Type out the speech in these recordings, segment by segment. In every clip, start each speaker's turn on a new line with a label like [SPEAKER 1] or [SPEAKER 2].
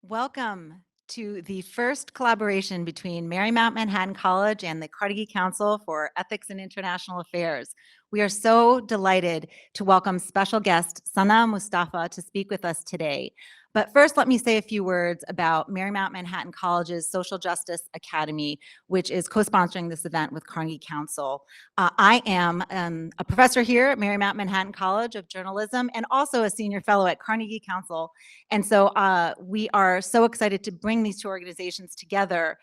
[SPEAKER 1] Welcome to the first collaboration between Marymount Manhattan College and the Carnegie Council for Ethics and International Affairs. We are so delighted to welcome special guest Sana Mustafa to speak with us today. But first, let me say a few words about Marymount Manhattan College's Social Justice Academy, which is co-sponsoring this event with Carnegie Council. I am a professor here at Marymount Manhattan College of Journalism and also a senior fellow at Carnegie Council. And so we are so excited to bring these two organizations together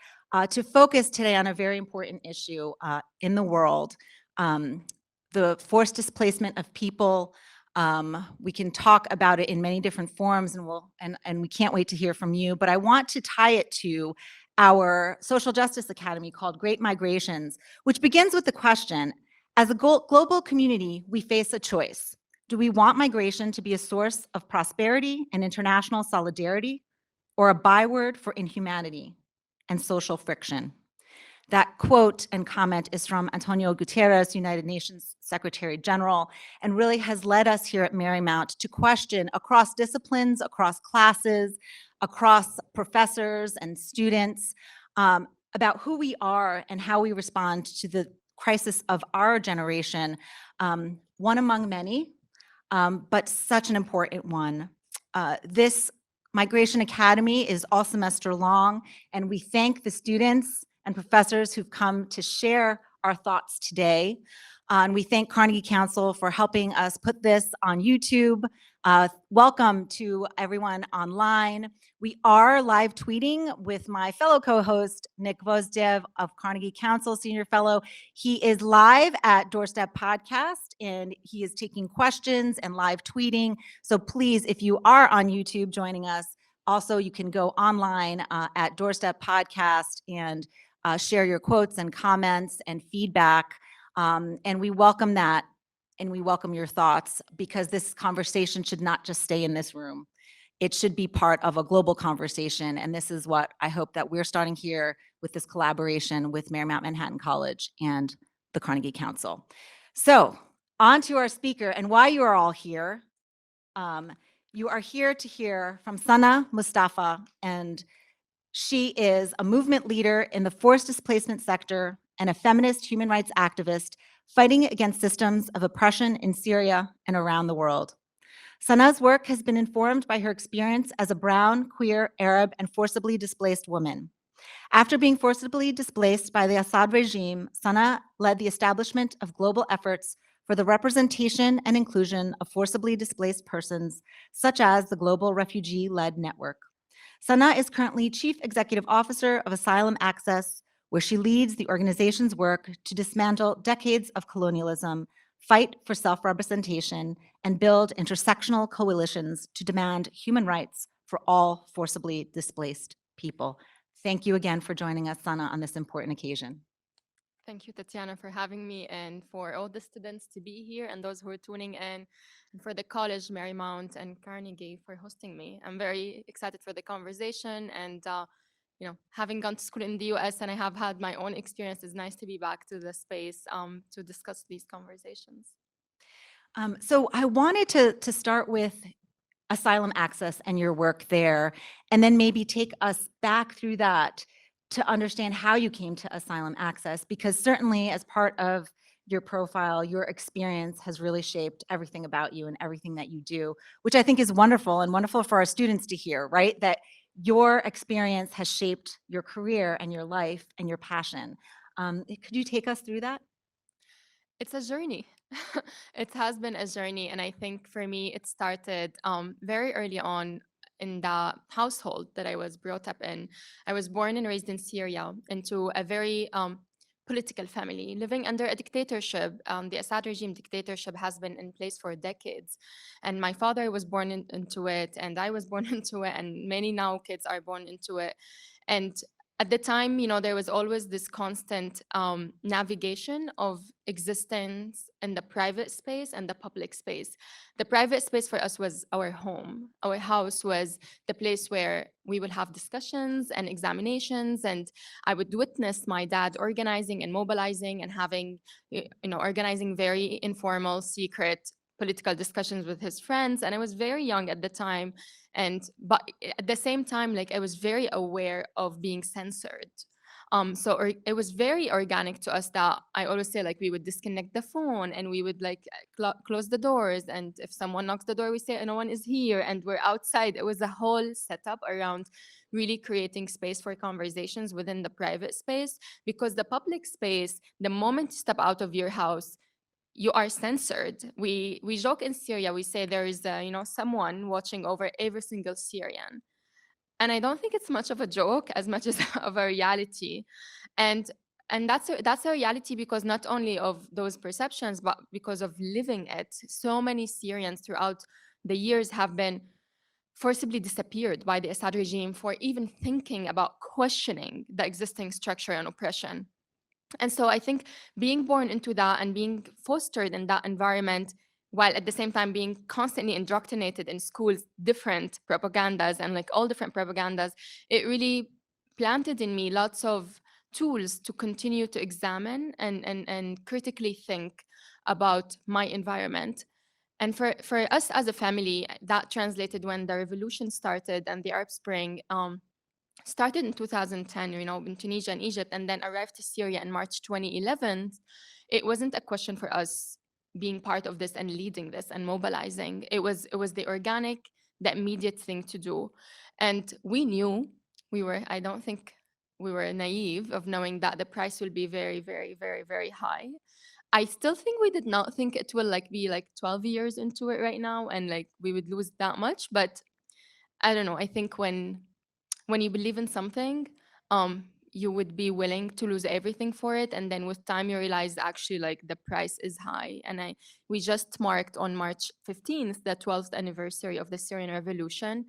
[SPEAKER 1] to focus today on a very important issue in the world, the forced displacement of people. We can talk about it in many different forms, and we can't wait to hear from you. But I want to tie it to our Social Justice Academy called Great Migrations, which begins with the question, as a global community, we face a choice. Do we want migration to be a source of prosperity and international solidarity, or a byword for inhumanity and social friction? That quote and comment is from Antonio Guterres, United Nations Secretary General, and really has led us here at Marymount to question across disciplines, across classes, across professors and students about who we are and how we respond to the crisis of our generation, one among many, but such an important one. This Migration Academy is all semester long, and we thank the students and professors who've come to share our thoughts today. And we thank Carnegie Council for helping us put this on YouTube. Welcome to everyone online. We are live tweeting with my fellow co-host, Nick Vozdev of Carnegie Council, Senior Fellow. He is live at Doorstep Podcast, and he is taking questions and live tweeting. So please, if you are on YouTube joining us, also you can go online at Doorstep Podcast and share your quotes and comments and feedback. And we welcome that, and we welcome your thoughts, because this conversation should not just stay in this room. It should be part of a global conversation. And this is what I hope that we're starting here with this collaboration with Marymount Manhattan College and the Carnegie Council. So on to our speaker, and why you are all here. You are here to hear from Sana Mustafa, and she is a movement leader in the forced displacement sector and a feminist human rights activist fighting against systems of oppression in Syria and around the world. Sana's work has been informed by her experience as a brown, queer, Arab, and forcibly displaced woman. After being forcibly displaced by the Assad regime, Sana led the establishment of global efforts for the representation and inclusion of forcibly displaced persons, such as the Global Refugee-led network. Sana is currently Chief Executive Officer of Asylum Access, where she leads the organization's work to dismantle decades of colonialism, fight for self-representation, and build intersectional coalitions to demand human rights for all forcibly displaced people. Thank you again for joining us, Sana, on this important occasion.
[SPEAKER 2] Thank you, Tatiana, for having me, and for all the students to be here and those who are tuning in, and for the college, Marymount and Carnegie for hosting me. I'm very excited for the conversation, and having gone to school in the US and I have had my own experience, it's nice to be back to the space to discuss these conversations.
[SPEAKER 1] So I wanted to start with Asylum Access and your work there, and then maybe take us back through that to understand how you came to Asylum Access, because certainly as part of your profile, your experience has really shaped everything about you and everything that you do, which I think is wonderful, and wonderful for our students to hear, right? That your experience has shaped your career and your life and your passion. Could you take us through that?
[SPEAKER 2] It's a journey. It has been a journey. And I think for me, it started very early on in the household that I was brought up in. I was born and raised in Syria into a very political family living under a dictatorship. The Assad regime dictatorship has been in place for decades. And my father was born into it, and I was born into it, and many now kids are born into it. And at the time, there was always this constant navigation of existence in the private space and the public space. The private space for us was our home. Our house was the place where we would have discussions and examinations, and I would witness my dad organizing and mobilizing and having, organizing very informal, secret political discussions with his friends, and I was very young at the time. And but at the same time, like I was very aware of being censored. It was very organic to us that I always say, like, we would disconnect the phone and we would like close the doors, and if someone knocks the door we say no one is here and we're outside. It was a whole setup around really creating space for conversations within the private space, because the public space, the moment you step out of your house, you are censored. We joke in Syria, we say there is someone watching over every single Syrian, and I don't think it's much of a joke as much as of a reality. and and that's a reality because not only of those perceptions, but because of living it. So many Syrians throughout the years have been forcibly disappeared by the Assad regime for even thinking about questioning the existing structure and oppression. And so I think being born into that and being fostered in that environment, while at the same time being constantly indoctrinated in schools, different propagandas and like all different propagandas, it really planted in me lots of tools to continue to examine and critically think about my environment. And for us as a family, that translated when the revolution started and the Arab Spring. Started in 2010, in Tunisia and Egypt, and then arrived to Syria in March 2011, it wasn't a question for us being part of this and leading this and mobilizing. It was the organic, the immediate thing to do. And we knew I don't think we were naive of knowing that the price will be very, very, very, very high. I still think we did not think it will like be like 12 years into it right now and like we would lose that much. But I don't know. I think when you believe in something, you would be willing to lose everything for it, and then with time you realize actually like the price is high. And we just marked on March 15th the 12th anniversary of the Syrian revolution,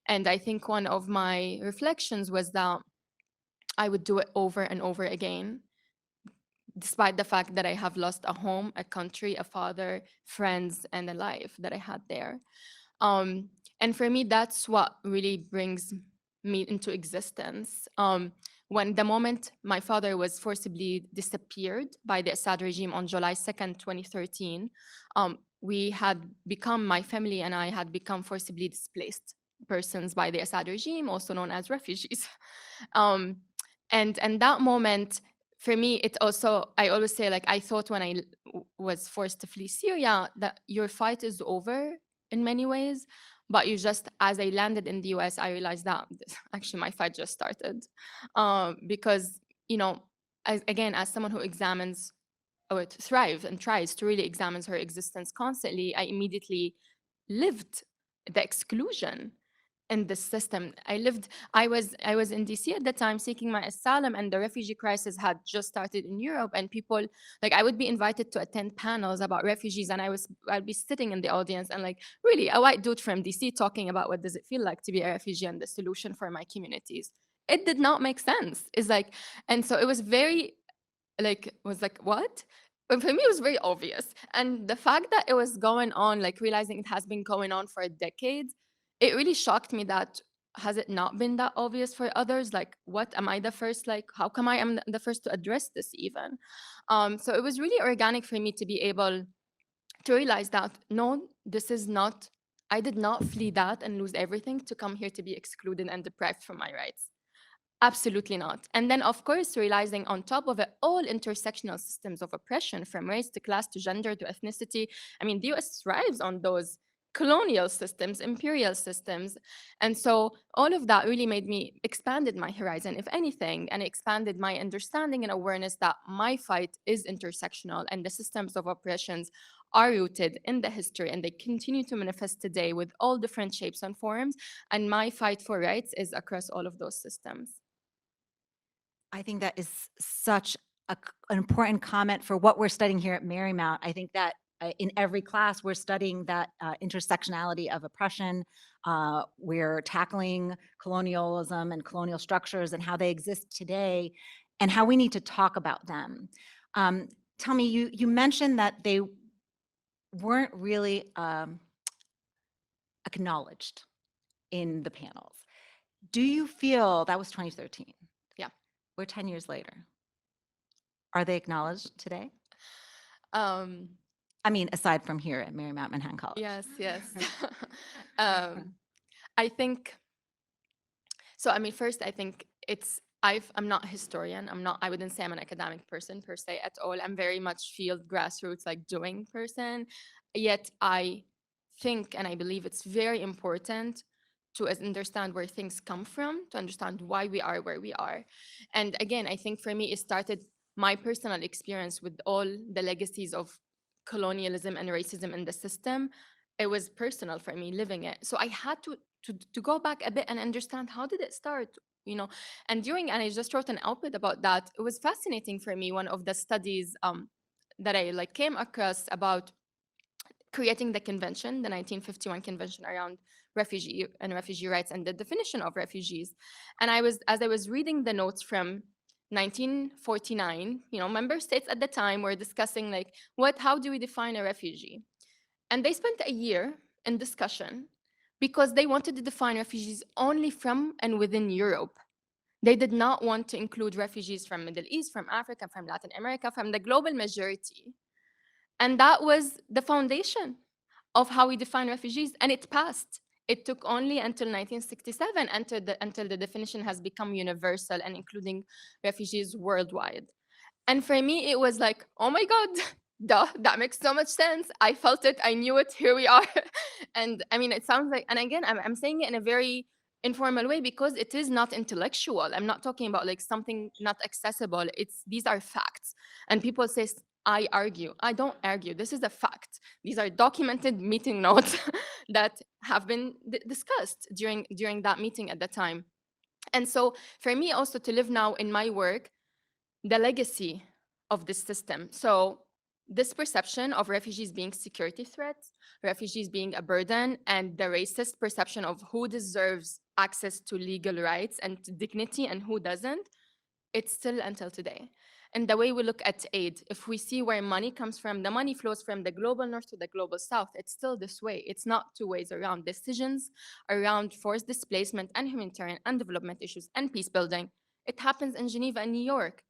[SPEAKER 2] and I think one of my reflections was that I would do it over and over again, despite the fact that I have lost a home, a country, a father, friends, and a life that I had there. um, and for me, that's what really brings me into existence. When the moment my father was forcibly disappeared by the Assad regime on July 2nd, 2013, we had become, my family and I had become forcibly displaced persons by the Assad regime, also known as refugees. um, and that moment, for me, it also, I always say, like, I thought when was forced to flee Syria that your fight is over in many ways. But you just, as I landed in the US, I realized that actually my fight just started. Because, again, as someone who examines or thrives and tries to really examine her existence constantly, I immediately lived the exclusion in the system. I was in DC at the time seeking my asylum, and the refugee crisis had just started in Europe, and people, like, I would be invited to attend panels about refugees, and I'd be sitting in the audience and like, really, a white dude from DC talking about what does it feel like to be a refugee and the solution for my communities. It did not make sense. It's like, and so it was very, like, was like, what? But for me, it was very obvious. And the fact that it was going on, like realizing it has been going on for decades, it really shocked me that has it not been that obvious for others? Like, what am I the first? Like, how come I am the first to address this even? So it was really organic for me to be able to realize that no, this is not, I did not flee that and lose everything to come here to be excluded and deprived from my rights. Absolutely not. And then, of course, realizing on top of it, all intersectional systems of oppression, from race to class to gender to ethnicity. I mean, the US thrives on those colonial systems, imperial systems. And so all of that really made me expanded my horizon, if anything, and expanded my understanding and awareness that my fight is intersectional and the systems of oppressions are rooted in the history and they continue to manifest today with all different shapes and forms. And my fight for rights is across all of those systems.
[SPEAKER 1] I think that is such an important comment for what we're studying here at Marymount. I think that in every class, we're studying that intersectionality of oppression. We're tackling colonialism and colonial structures and how they exist today and how we need to talk about them. Tell me, you mentioned that they weren't really acknowledged in the panels. Do you feel that was 2013?
[SPEAKER 2] Yeah.
[SPEAKER 1] We're 10 years later. Are they acknowledged today?
[SPEAKER 2] Um,
[SPEAKER 1] I mean, aside from here at Marymount Manhattan College.
[SPEAKER 2] Yes, yes. um, I think so. I mean, first, I think I'm not a historian. I wouldn't say I'm an academic person per se at all. I'm very much field grassroots, like doing person. Yet I think and I believe it's very important to understand where things come from, to understand why we are where we are. And again, I think for me, it started my personal experience with all the legacies of colonialism and racism in the system. It was personal for me living it. So I had to go back a bit and understand how did it start, you know. And I just wrote an output about that. It was fascinating for me. One of the studies that I like came across about creating the convention, the 1951 convention around refugee and refugee rights and the definition of refugees. And as I was reading the notes from 1949, you know, member states at the time were discussing like how do we define a refugee? And they spent a year in discussion because they wanted to define refugees only from and within Europe. They did not want to include refugees from Middle East, from Africa, from Latin America, from the global majority. And that was the foundation of how we define refugees, and it passed. It took only until 1967 until the definition has become universal and including refugees worldwide. And for me, it was like, oh my God, duh, that makes so much sense. I felt it, I knew it, here we are. And I mean, it sounds like, and again, I'm saying it in a very informal way because it is not intellectual. I'm not talking about like something not accessible. These are facts. And people say, I argue. I don't argue. This is a fact. These are documented meeting notes that have been discussed during that meeting at the time. And so for me also to live now in my work, the legacy of this system. So this perception of refugees being security threats, refugees being a burden, and the racist perception of who deserves access to legal rights and to dignity and who doesn't, it's still until today. And the way we look at aid, if we see where money comes from, the money flows from the global north to the global south. It's still this way. It's not two ways around. Decisions around forced displacement and humanitarian and development issues and peace building, it happens in Geneva and New York.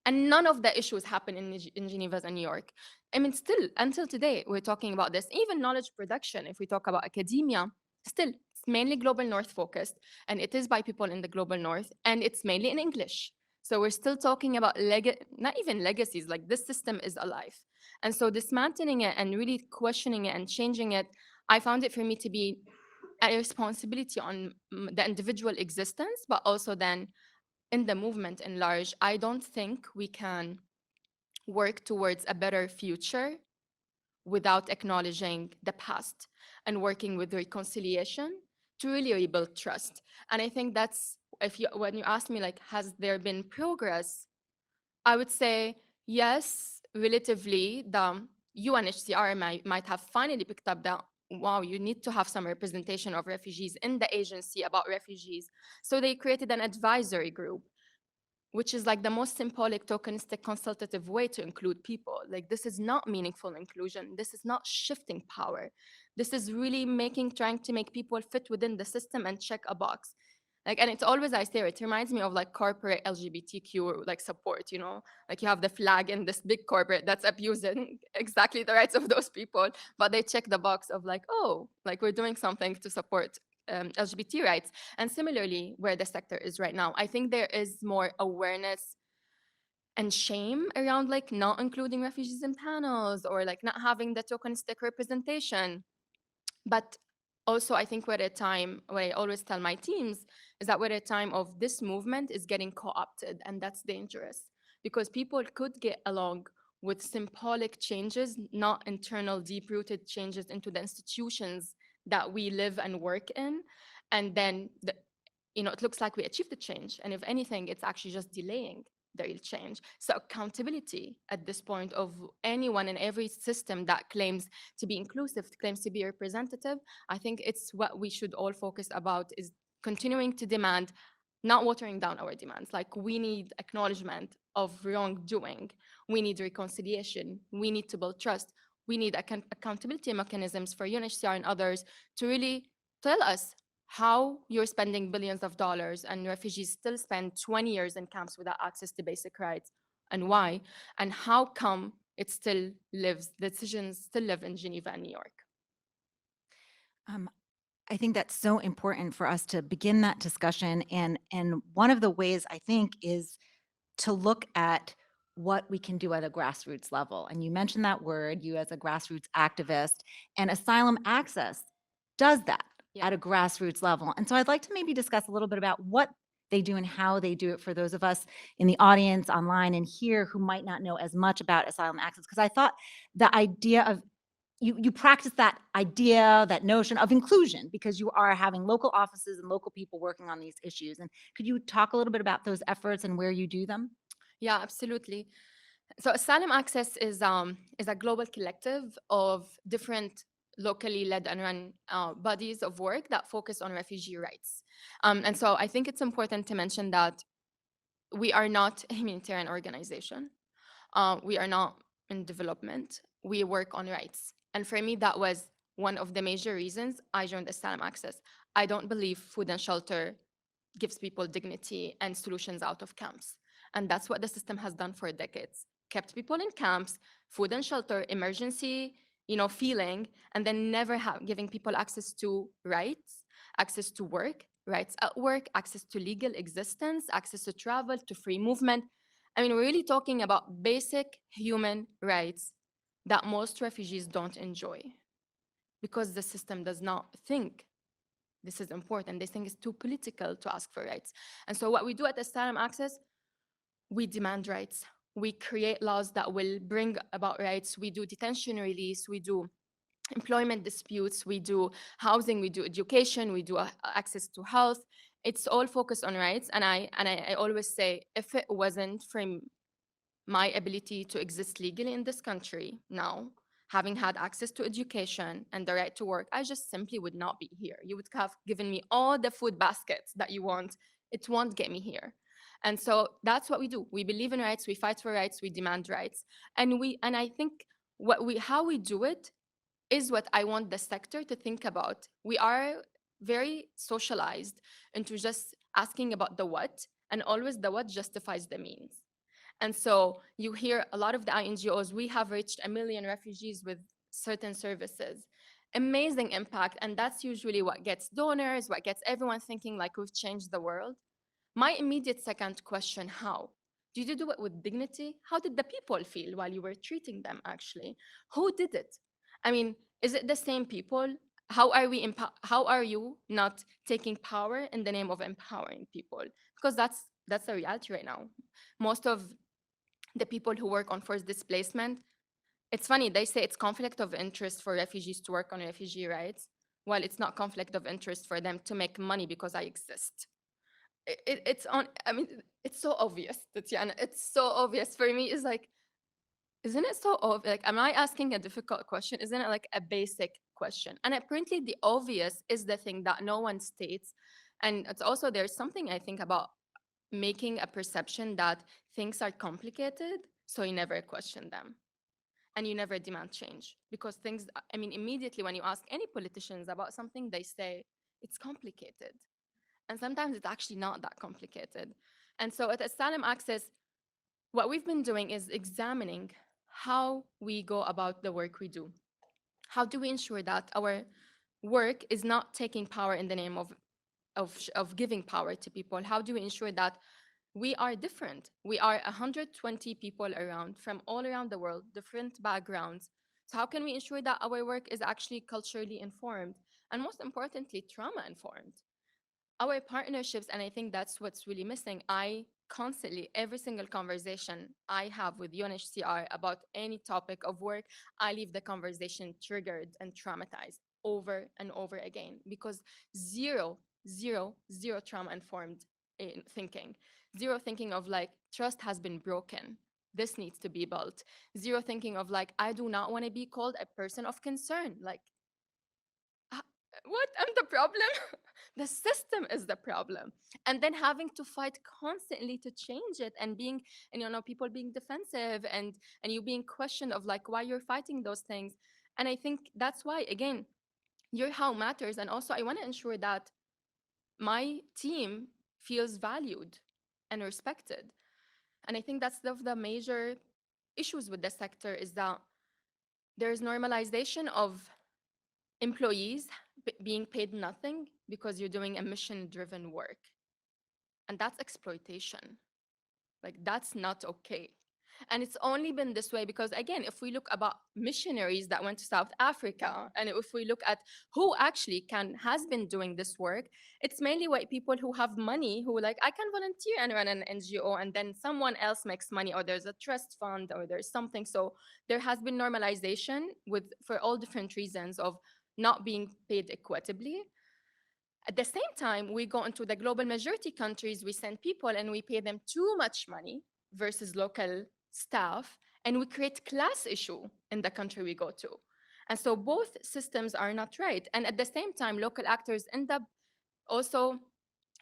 [SPEAKER 2] And none of the issues happen in Geneva and New York. I mean, still, until today, we're talking about this. Even knowledge production, if we talk about academia, still, it's mainly global north focused, and it is by people in the global north, and it's mainly in English. So we're still talking about not even legacies, like this system is alive. And so dismantling it and really questioning it and changing it, I found it for me to be a responsibility on the individual existence, but also then in the movement in large. I don't think we can work towards a better future without acknowledging the past and working with reconciliation to really rebuild trust. And I think that's, if you when you ask me like has there been progress, I would say yes, relatively. The UNHCR might have finally picked up that, wow, you need to have some representation of refugees in the agency about refugees. So they created an advisory group, which is like the most symbolic, tokenistic, consultative way to include people. Like, this is not meaningful inclusion. This is not shifting power. This is really trying to make people fit within the system and check a box. Like, and it's always, I say, it reminds me of like corporate LGBTQ like support, you know, like you have the flag in this big corporate that's abusing exactly the rights of those people, but they check the box of like, oh, like we're doing something to support LGBT rights. And similarly, where the sector is right now, I think there is more awareness and shame around like not including refugees in panels or like not having the tokenistic representation. But also, I think we're at a time, what I always tell my teams is that we're at a time of this movement is getting co-opted, and that's dangerous because people could get along with symbolic changes, not internal, deep-rooted changes into the institutions that we live and work in. And then, it looks like we achieved the change. And if anything, it's actually just delaying the real change. So accountability at this point of anyone in every system that claims to be inclusive, claims to be representative, I think it's what we should all focus about is continuing to demand, not watering down our demands. Like, we need acknowledgement of wrongdoing. We need reconciliation. We need to build trust. We need accountability mechanisms for UNHCR and others to really tell us how you're spending billions of dollars and refugees still spend 20 years in camps without access to basic rights, and why, and how come it still lives, the decisions still live in Geneva and New York.
[SPEAKER 1] Um, I think that's so important for us to begin that discussion. And one of the ways I think is to look at what we can do at a grassroots level. And you mentioned that word, you as a grassroots activist, and Asylum Access does that
[SPEAKER 2] Yeah.
[SPEAKER 1] at a grassroots level. And so I'd like to maybe discuss a little bit about what they do and how they do it for those of us in the audience, online, and here who might not know as much about Asylum Access. Because I thought the idea of you practice that idea, that notion of inclusion, because you are having local offices and local people working on these issues. And could you talk a little bit about those efforts and where you do them?
[SPEAKER 2] Yeah, absolutely. So Asylum Access is a global collective of different locally led and run bodies of work that focus on refugee rights. And so I think it's important to mention that we are not a humanitarian organization. We are not in development. We work on rights. And for me, that was one of the major reasons I joined Asylum Access. I don't believe food and shelter gives people dignity and solutions out of camps. And that's what the system has done for decades. Kept people in camps, food and shelter, emergency, feeling, and then never giving people access to rights, access to work, rights at work, access to legal existence, access to travel, to free movement. I mean, we're really talking about basic human rights that most refugees don't enjoy because the system does not think this is important. They think it's too political to ask for rights. And so, what we do at Asylum Access, we demand rights. We create laws that will bring about rights. We do detention release. We do employment disputes. We do housing. We do education. We do access to health. It's all focused on rights. And I always say, if it wasn't for my ability to exist legally in this country now, having had access to education and the right to work, I just simply would not be here. You would have given me all the food baskets that you want. It won't get me here. And so that's what we do. We believe in rights, we fight for rights, we demand rights. And I think how we do it is what I want the sector to think about. We are very socialized into just asking about the what, and always the what justifies the means. And so you hear a lot of the NGOs, we have reached 1 million refugees with certain services. Amazing impact. And that's usually what gets donors, what gets everyone thinking like we've changed the world. My immediate second question, how? Did you do it with dignity? How did the people feel while you were treating them, actually? Who did it? I mean, is it the same people? How are you not taking power in the name of empowering people? Because that's the reality right now. Most of the people who work on forced displacement, it's funny, they say it's conflict of interest for refugees to work on refugee rights, while it's not conflict of interest for them to make money because I exist. It's on, I mean, it's so obvious, Tatiana. It's so obvious. For me, it's like, isn't it so obvious? Like, am I asking a difficult question? Isn't it like a basic question? And apparently, the obvious is the thing that no one states. And it's also, there's something I think about making a perception that things are complicated, so you never question them and you never demand change. Because things, I mean, immediately when you ask any politicians about something, they say it's complicated. And sometimes it's actually not that complicated. And so at Asylum Access, what we've been doing is examining how we go about the work we do. How do we ensure that our work is not taking power in the name of giving power to people? How do we ensure that we are different? We are 120 people around from all around the world, different backgrounds. So how can we ensure that our work is actually culturally informed and, most importantly, trauma informed? Our partnerships, and I think that's what's really missing. I constantly, every single conversation I have with UNHCR about any topic of work, I leave the conversation triggered and traumatized over and over again, because zero, zero, zero trauma informed in thinking. Zero thinking of like, trust has been broken, this needs to be built. Zero thinking of like, I do not want to be called a person of concern. Like, uh, what? I'm the problem? The system is the problem. And then having to fight constantly to change it, and being, and people being defensive, and you being questioned of like why you're fighting those things. And I think that's why, again, your how matters. And also I want to ensure that my team feels valued and respected. And I think that's the major issues with the sector is that there's normalization of employees being paid nothing because you're doing a mission driven work. And that's exploitation. Like, that's not okay. And it's only been this way because, again, if we look about missionaries that went to South Africa, and if we look at who actually has been doing this work, it's mainly white people who have money, who like, I can volunteer and run an NGO, and then someone else makes money, or there's a trust fund, or there's something. So there has been normalization for all different reasons of not being paid equitably. At the same time, we go into the global majority countries, we send people and we pay them too much money versus local staff, and we create class issue in the country we go to. And so both systems are not right. And at the same time, local actors end up also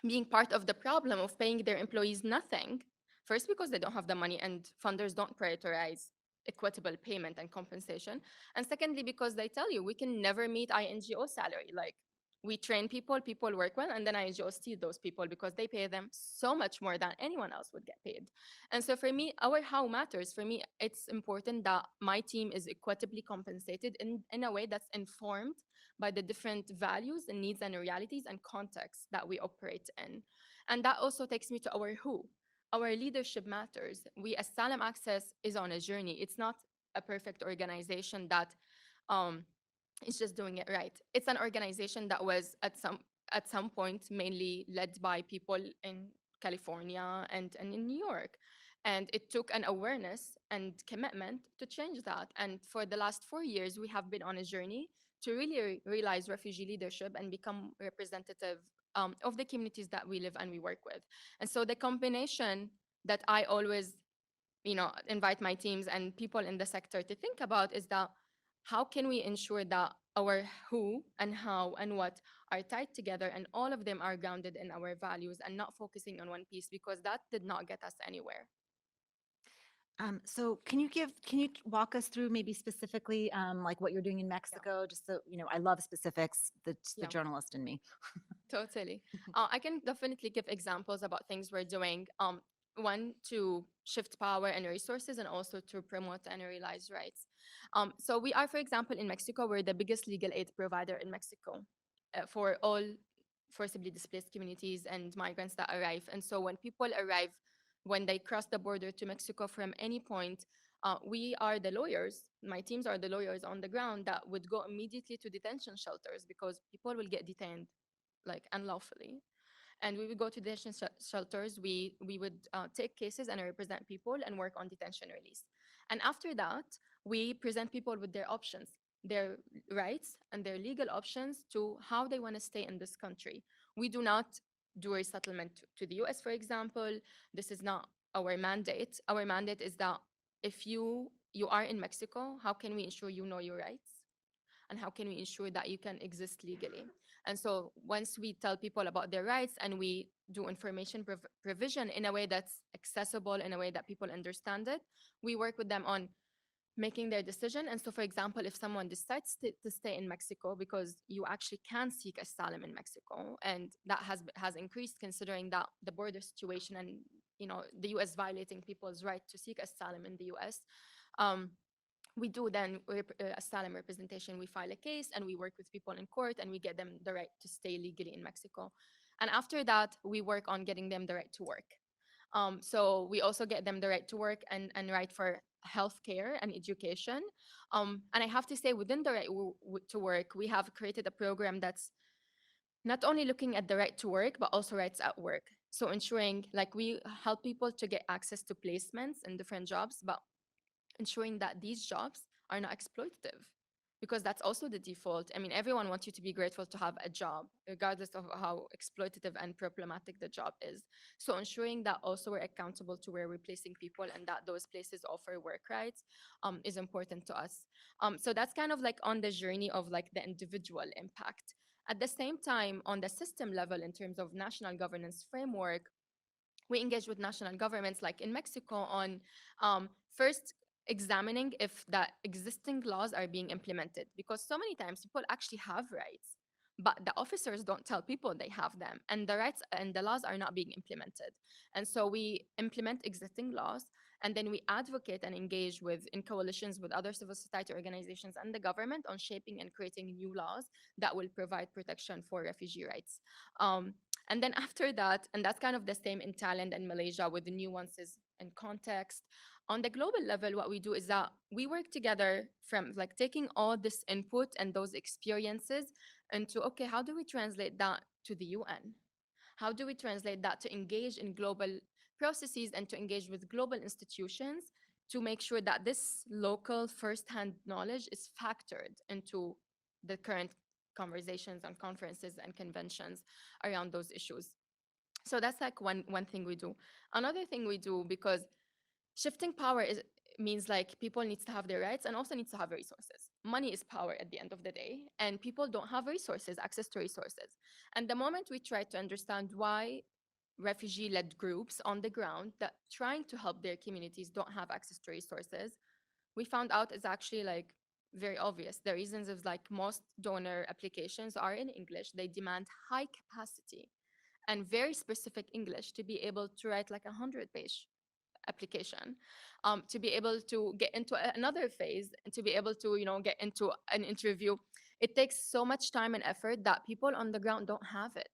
[SPEAKER 2] being part of the problem of paying their employees nothing. First, because they don't have the money and funders don't prioritize equitable payment and compensation. And secondly, because they tell you we can never meet INGO salary. Like, we train people, people work well, and then INGO steal those people because they pay them so much more than anyone else would get paid. And so for me, our how matters. For me, it's important that my team is equitably compensated in a way that's informed by the different values and needs and realities and contexts that we operate in. And that also takes me to our who. Our leadership matters. We, Asylum Access, is on a journey. It's not a perfect organization that um, is just doing it right. It's an organization that was at some point mainly led by people in California and in New York. And it took an awareness and commitment to change that. And for the last 4 years, we have been on a journey to really realize refugee leadership and become representative of the communities that we live and we work with. And so the combination that I always, invite my teams and people in the sector to think about is that how can we ensure that our who and how and what are tied together, and all of them are grounded in our values and not focusing on one piece, because that did not get us anywhere.
[SPEAKER 1] So can you walk us through maybe specifically like what you're doing in
[SPEAKER 2] Yeah.
[SPEAKER 1] Mexico? Just so, I love specifics. That's the
[SPEAKER 2] Yeah.
[SPEAKER 1] journalist in me.
[SPEAKER 2] Totally. I can definitely give examples about things we're doing. One, to shift power and resources, and also to promote and realize rights. So we are, for example, in Mexico, we're the biggest legal aid provider in Mexico for all forcibly displaced communities and migrants that arrive. And so when people arrive, when they cross the border to Mexico from any point, we are the lawyers. My teams are the lawyers on the ground that would go immediately to detention shelters, because people will get detained like unlawfully, and we would go to detention shelters. We would take cases and represent people and work on detention release. And after that, we present people with their options, their rights and their legal options to how they want to stay in this country. We do not do resettlement to the US, for example. This is not our mandate. Our mandate is that if you are in Mexico, how can we ensure you know your rights? And how can we ensure that you can exist legally? And so once we tell people about their rights and we do information provision in a way that's accessible, in a way that people understand it, we work with them on making their decision. And so, for example, if someone decides to stay in Mexico, because you actually can seek asylum in Mexico, and that has increased considering that the border situation and the US violating people's right to seek asylum in the US. Um, we do then asylum representation. We file a case and we work with people in court and we get them the right to stay legally in Mexico. And after that, we work on getting them the right to work. So we also get them the right to work and right for healthcare and education. And I have to say, within the right to work, we have created a program that's not only looking at the right to work, but also rights at work. So ensuring, like, we help people to get access to placements in different jobs, but ensuring that these jobs are not exploitative, because that's also the default. I mean, everyone wants you to be grateful to have a job, regardless of how exploitative and problematic the job is. So ensuring that also we're accountable to where we're placing people and that those places offer work rights is important to us. So that's kind of like on the journey of like the individual impact. At the same time, on the system level, in terms of national governance framework, we engage with national governments like in Mexico on first examining if the existing laws are being implemented, because so many times people actually have rights, but the officers don't tell people they have them, and the rights and the laws are not being implemented. And so we implement existing laws, and then we advocate and engage with in coalitions with other civil society organizations and the government on shaping and creating new laws that will provide protection for refugee rights. Um, and then after that, and that's kind of the same in Thailand and Malaysia with the nuances and context. On the global level, what we do is that we work together from like taking all this input and those experiences into, okay, how do we translate that to the UN? How do we translate that to engage in global processes and to engage with global institutions to make sure that this local firsthand knowledge is factored into the current conversations and conferences and conventions around those issues? So that's like one thing we do. Another thing we do, because shifting power is means like people needs to have their rights and also needs to have resources. Money is power at the end of the day, and people don't have resources, access to resources. And the moment we try to understand why refugee-led groups on the ground that trying to help their communities don't have access to resources, we found out it's actually like very obvious. The reasons is like most donor applications are in English. They demand high capacity and very specific English to be able to write like 100-page application, to be able to get into another phase and to be able to get into an interview. It takes so much time and effort that people on the ground don't have it.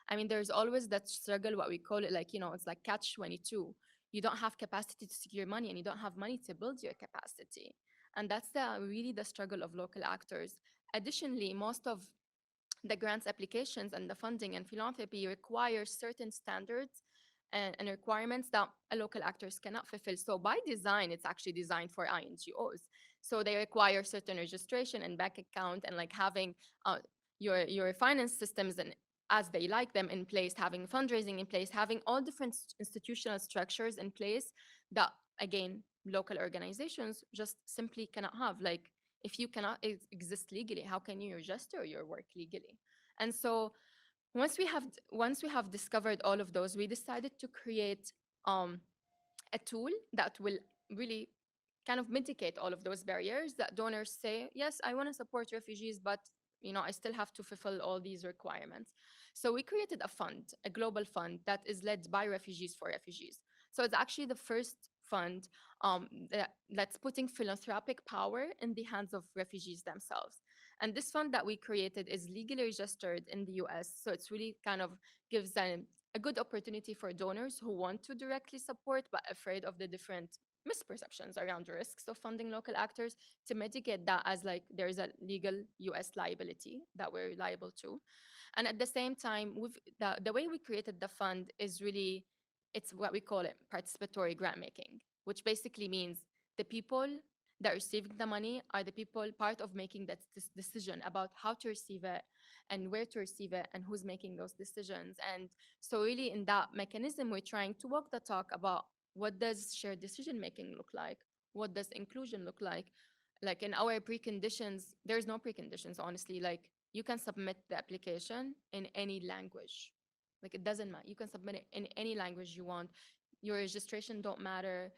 [SPEAKER 2] I mean, there's always that struggle, what we call it, like, it's like catch 22. You don't have capacity to secure money and you don't have money to build your capacity, and that's really the struggle of local actors. Additionally, most of the grants applications and the funding and philanthropy require certain standards and requirements that a local actors cannot fulfill. So by design, it's actually designed for NGOs. So they require certain registration and bank account and like having your finance systems and as they like them in place, having fundraising in place, having all different institutional structures in place that again local organizations just simply cannot have. Like if you cannot exist legally, how can you register your work legally? And so once we have discovered all of those, we decided to create um, a tool that will really kind of mitigate all of those barriers that donors say, yes, I want to support refugees, but I still have to fulfill all these requirements. So we created a fund, a global fund that is led by refugees for refugees. So it's actually the first fund that's putting philanthropic power in the hands of refugees themselves. And this fund that we created is legally registered in the US. So it's really kind of gives a good opportunity for donors who want to directly support but afraid of the different misperceptions around the risks of funding local actors to mitigate that as like there is a legal US liability that we're liable to. And at the same time, the way we created the fund is really, it's what we call it participatory grant making, which basically means the people that receiving the money are the people part of making this decision about how to receive it and where to receive it and who's making those decisions. And so really in that mechanism, we're trying to walk the talk about what does shared decision making look like? What does inclusion look like? Like in our preconditions, there's no preconditions, honestly. Like you can submit the application in any language. Like it doesn't matter. You can submit it in any language you want. Your registration don't matter.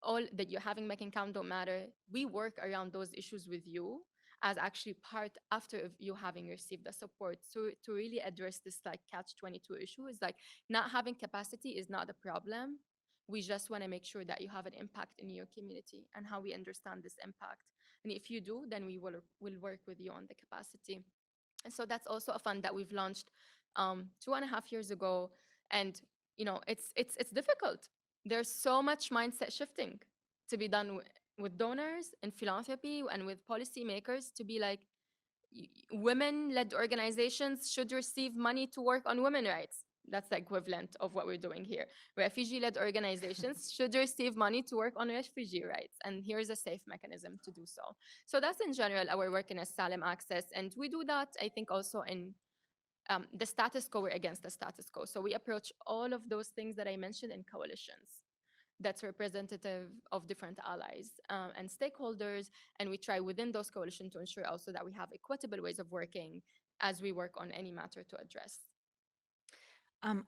[SPEAKER 2] All that you're having bank account don't matter. We work around those issues with you as actually part after of you having received the support. So to really address this like catch 22 issue is like not having capacity is not the problem. We just want to make sure that you have an impact in your community and how we understand this impact. And if you do, then we will work with you on the capacity. And so that's also a fund that we've launched 2.5 years ago. And it's difficult. There's so much mindset shifting to be done with donors and philanthropy and with policymakers to be like women-led organizations should receive money to work on women rights. That's the equivalent of what we're doing here. Refugee-led organizations should receive money to work on refugee rights, and here's a safe mechanism to do so. So that's in general our work in Asylum Access, and we do that, I think, also in the status quo. We're against the status quo. So we approach all of those things that I mentioned in coalitions that's representative of different allies and stakeholders. And we try within those coalitions to ensure also that we have equitable ways of working as we work on any matter to address.
[SPEAKER 1] Um,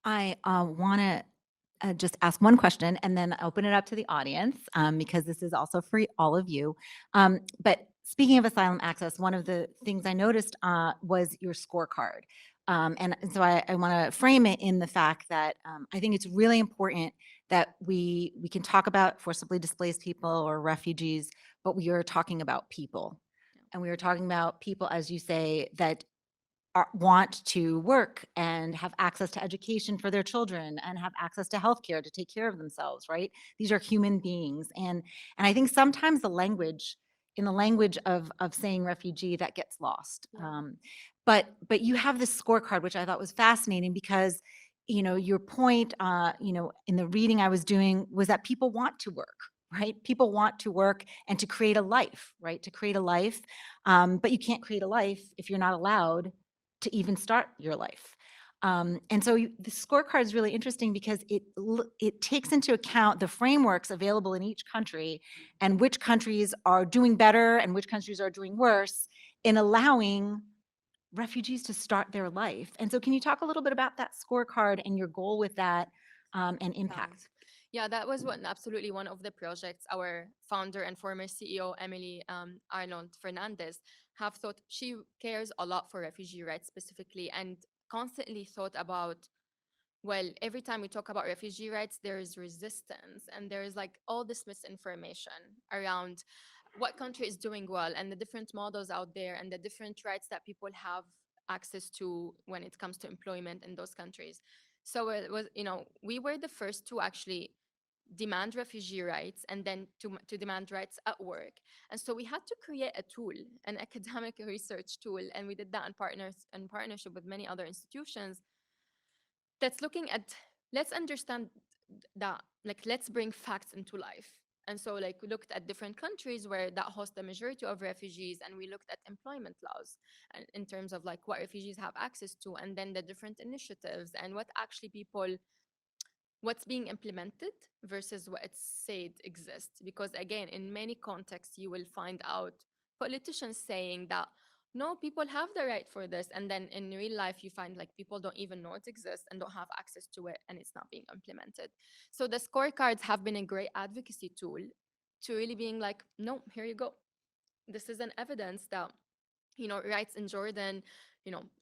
[SPEAKER 1] I want to just ask one question and then open it up to the audience because this is also for all of you. But speaking of asylum access, one of the things I noticed was your scorecard. And so I want to frame it in the fact that I think it's really important that we can talk about forcibly displaced people or refugees, but we are talking about people. And we are talking about people, as you say, that want to work and have access to education for their children and have access to healthcare to take care of themselves, right? These are human beings. And I think sometimes in the language of saying refugee, that gets lost.
[SPEAKER 2] Yeah.
[SPEAKER 1] But you have this scorecard, which I thought was fascinating because, your point, in the reading I was doing was that people want to work, right? People want to work and to create a life, right? To create a life. But you can't create a life if you're not allowed to even start your life. And so the scorecard is really interesting because it takes into account the frameworks available in each country and which countries are doing better and which countries are doing worse in allowing refugees to start their life. And so can you talk a little bit about that scorecard and your goal with that and
[SPEAKER 2] Yeah.
[SPEAKER 1] impact?
[SPEAKER 2] Yeah, that was absolutely one of the projects our founder and former CEO, Emily Arnold Fernandez, have thought. She cares a lot for refugee rights specifically and constantly thought about, well, every time we talk about refugee rights, there is resistance and there is like all this misinformation around what country is doing well and the different models out there and the different rights that people have access to when it comes to employment in those countries. So it was, we were the first to actually demand refugee rights and then to demand rights at work. And so we had to create a tool, an academic research tool, and we did that in partnership with many other institutions that's looking at, let's understand that, like, let's bring facts into life. And so like we looked at different countries where that host the majority of refugees, and we looked at employment laws and in terms of like what refugees have access to, and then the different initiatives and what actually people, what's being implemented versus what it's said exists. Because again, in many contexts, you will find out politicians saying that no, people have the right for this. And then in real life, you find like people don't even know it exists and don't have access to it, and it's not being implemented. So the scorecards have been a great advocacy tool to really being like, no, here you go. This is an evidence that, rights in Jordan,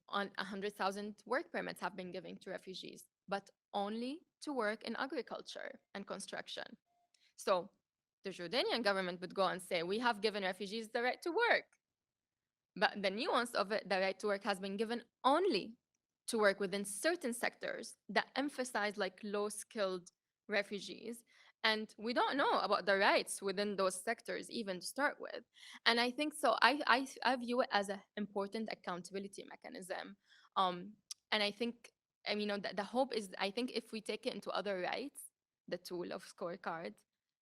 [SPEAKER 2] on 100,000 work permits have been given to refugees, but only to work in agriculture and construction. So the Jordanian government would go and say, we have given refugees the right to work. But the nuance of it, the right to work has been given only to work within certain sectors that emphasize like low skilled refugees. And we don't know about the rights within those sectors even to start with. And I think so. I view it as an important accountability mechanism. Um, and I think, the hope is, I think if we take it into other rights, the tool of scorecard,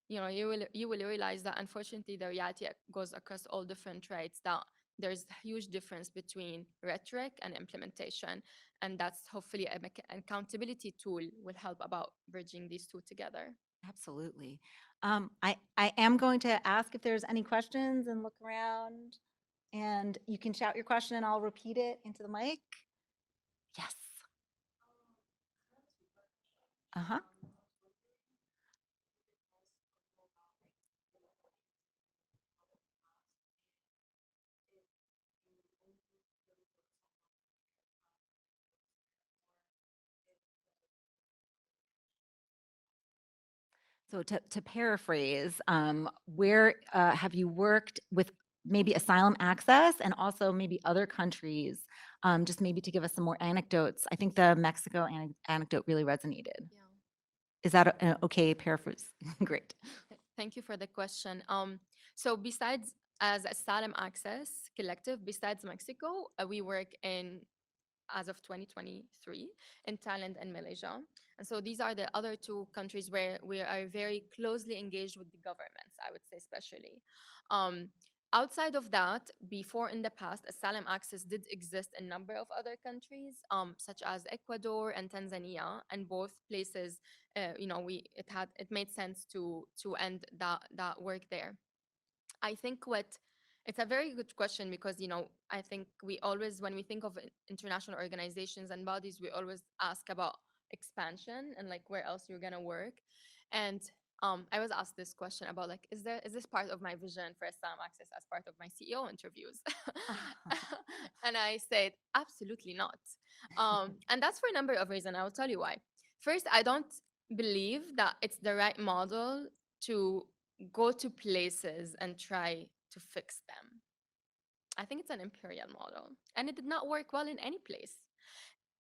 [SPEAKER 2] you will realize that unfortunately the reality goes across all different rights, that there's a huge difference between rhetoric and implementation. And that's hopefully an accountability tool will help about bridging these two together.
[SPEAKER 1] Absolutely. I am going to ask if there's any questions and look around, and you can shout your question and I'll repeat it into the mic. Yes. Uh-huh. So to paraphrase, where have you worked with maybe Asylum Access and also maybe other countries? Just maybe to give us some more anecdotes. I think the Mexico anecdote really resonated.
[SPEAKER 2] Yeah.
[SPEAKER 1] Is that an okay paraphrase? Great.
[SPEAKER 2] Thank you for the question. So besides as Asylum Access Collective, besides Mexico, we work in, as of 2023, in Thailand and Malaysia. And so these are the other two countries where we are very closely engaged with the governments, I would say, especially. Um, Outside of that, before in the past, asylum access did exist in a number of other countries, such as Ecuador and Tanzania, and both places, it made sense to end that work there. I think what it's a very good question because I think we always, when we think of international organizations and bodies, we always ask about expansion and like where else you're gonna work. And I was asked this question about like, is this part of my vision for Asylum Access as part of my CEO interviews? And I said, absolutely not. And that's for a number of reasons. I will tell you why. First, I don't believe that it's the right model to go to places and try to fix them. I think it's an imperial model, and it did not work well in any place.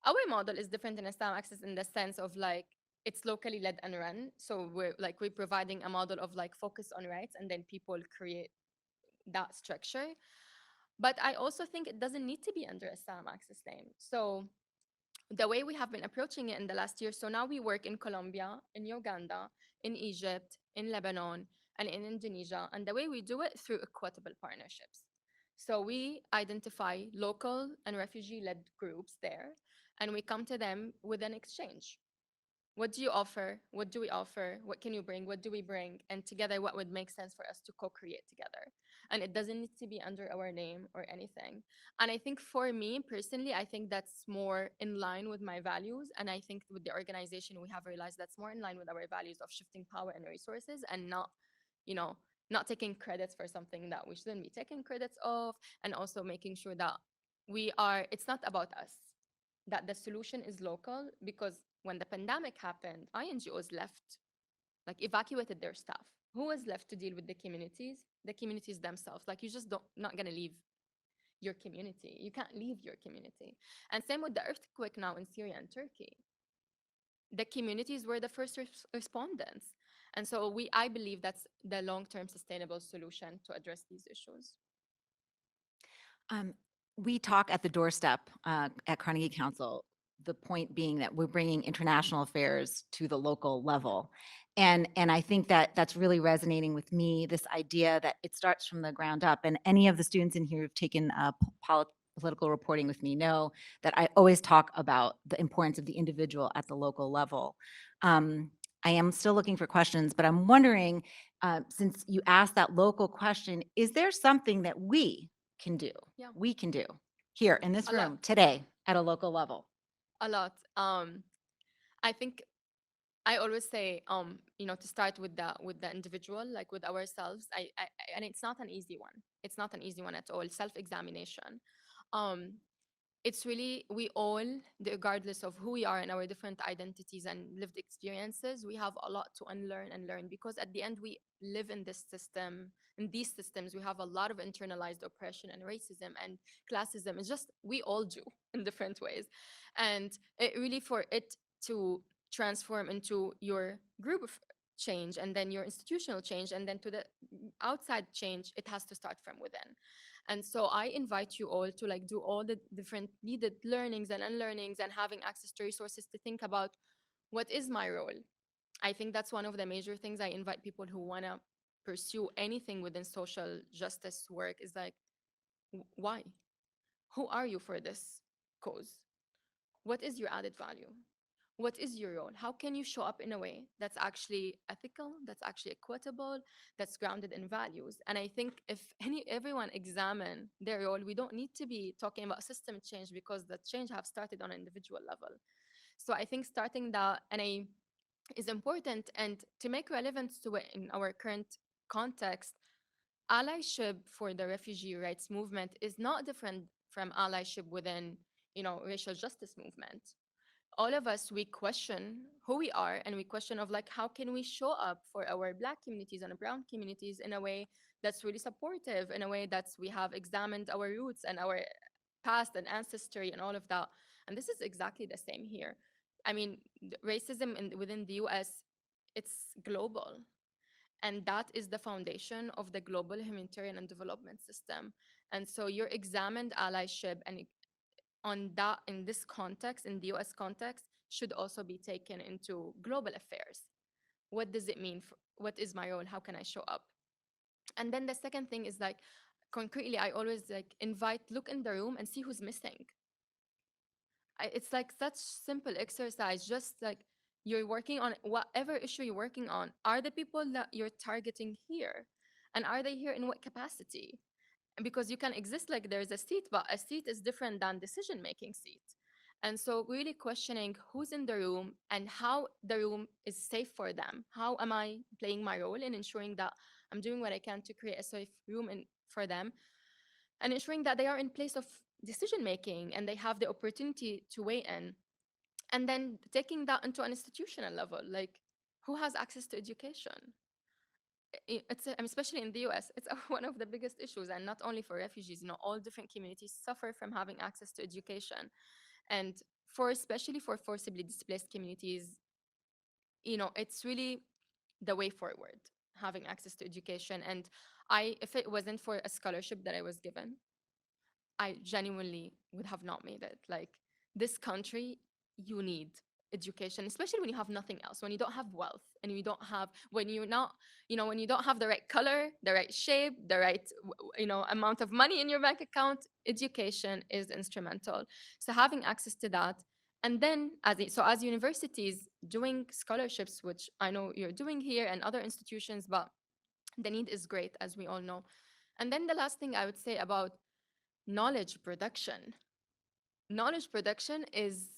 [SPEAKER 2] Our model is different in Islam Access in the sense of like it's locally led and run. So we're providing a model of like focus on rights, and then people create that structure. But I also think it doesn't need to be under Islam Access name. So the way we have been approaching it in the last year, so now we work in Colombia, in Uganda, in Egypt, in Lebanon, and in Indonesia. And the way we do it through equitable partnerships. So we identify local and refugee led groups there, and we come to them with an exchange. What do you offer? What do we offer? What can you bring? What do we bring? And together, what would make sense for us to co create together? And it doesn't need to be under our name or anything. And I think for me personally, I think that's more in line with my values. And I think with the organization, we have realized that's more in line with our values of shifting power and resources and not, you know, not taking credits for something that we shouldn't be taking credits of, and also making sure that it's not about us, that the solution is local, because when the pandemic happened, NGOs left, like evacuated their staff. Who was left to deal with the communities? The communities themselves. Like you just don't not gonna leave your community. You can't leave your community. And same with the earthquake now in Syria and Turkey. The communities were the first respondents. And so I believe that's the long-term sustainable solution to address these issues.
[SPEAKER 1] Um, we talk at the doorstep at Carnegie Council, the point being that we're bringing international affairs to the local level. And I think that that's really resonating with me, this idea that it starts from the ground up. And any of the students in here who've taken political reporting with me know that I always talk about the importance of the individual at the local level. I am still looking for questions, but I'm wondering, since you asked that local question, is there something that can do,
[SPEAKER 2] Yeah,
[SPEAKER 1] we can do here in this
[SPEAKER 2] a lot,
[SPEAKER 1] room today at a local level?
[SPEAKER 2] a lot. I think I always say, to start with the individual, like with ourselves. And it's not an easy one. It's not an easy one at all. Self-examination. Um, it's really we all, regardless of who we are and our different identities and lived experiences, we have a lot to unlearn and learn, because at the end we live in this system. In these systems, we have a lot of internalized oppression and racism and classism. It's just we all do in different ways, and it really, for it to transform into your group of change and then your institutional change and then to the outside change, it has to start from within. And so I invite you all to like do all the different needed learnings and unlearnings and having access to resources to think about what is my role. I think that's one of the major things I invite people who want to pursue anything within social justice work is like, why? Who are you for this cause? What is your added value? What is your role? How can you show up in a way that's actually ethical, that's actually equitable, that's grounded in values? And I think if everyone examine their role, we don't need to be talking about system change, because the change have started on an individual level. So I think starting that is important. And to make relevance to it in our current context, allyship for the refugee rights movement is not different from allyship within, racial justice movement. All of us, we question who we are, and we question of like, how can we show up for our Black communities and brown communities in a way that's really supportive, in a way that's we have examined our roots and our past and ancestry and all of that. And this is exactly the same here. I mean, racism within the US, it's global, and that is the foundation of the global humanitarian and development system. And so your examined allyship and on that, in this context, in the US context, should also be taken into global affairs. What does it mean? What is my role? How can I show up? And then the second thing is like, concretely, I always like invite, look in the room and see who's missing. It's like such simple exercise, just like you're working on whatever issue you're working on. Are the people that you're targeting here? And are they here in what capacity? Because you can exist like there's a seat, but a seat is different than decision making seat. And so really questioning who's in the room and how the room is safe for them. How am I playing my role in ensuring that I'm doing what I can to create a safe room for them, and ensuring that they are in place of decision making and they have the opportunity to weigh in. And then taking that into an institutional level, like who has access to education? Especially in the US, it's one of the biggest issues, and not only for refugees. All different communities suffer from having access to education, and for especially for forcibly displaced communities, it's really the way forward, having access to education. And if it wasn't for a scholarship that I was given, I genuinely would have not made it. Like, this country, you need education, especially when you have nothing else, when you don't have wealth, and you don't have, when you're not, when you don't have the right color, the right shape, the right, amount of money in your bank account. Education is instrumental. So having access to that. And then, as universities doing scholarships, which I know you're doing here and other institutions, but the need is great, as we all know. And then the last thing I would say about knowledge production. Knowledge production is